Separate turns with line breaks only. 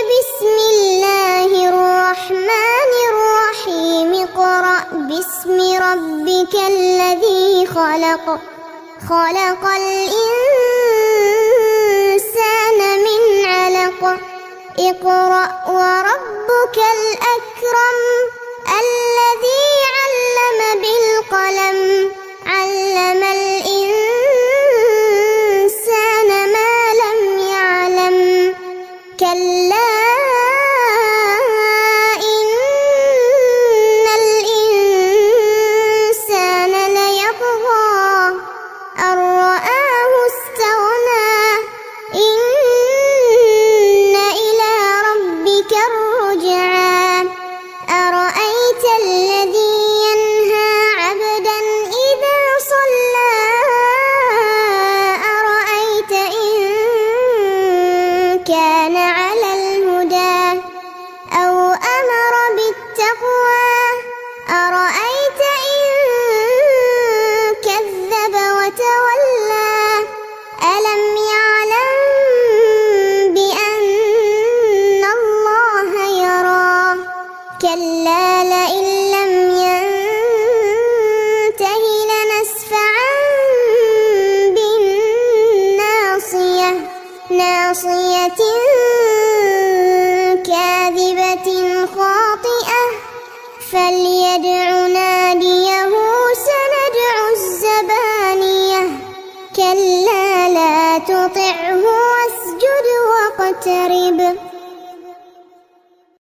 بسم الله الرحمن الرحيم اقرأ باسم ربك الذي خلق خلق الإنسان من علق اقرأ وربك الأكرم الذي علم بالقلم علم الإنسان ما لم يعلم كلا إن الإنسان ليطغى أن رآه استغنى إن إلى ربك الرجعى أرأيت الذي ينهى عبدا إذا صلى أرأيت إن كان على الهدى أو أمر بالتقوى أرأيت إن كذب وتولى ألم يعلم بأن الله يرى كلا لئن لم ينته لنسفعا بالناصية ناصية كاذبة خاطئة فليدع ناديه سندع الزبانية كلا لا تطعه واسجد واقترب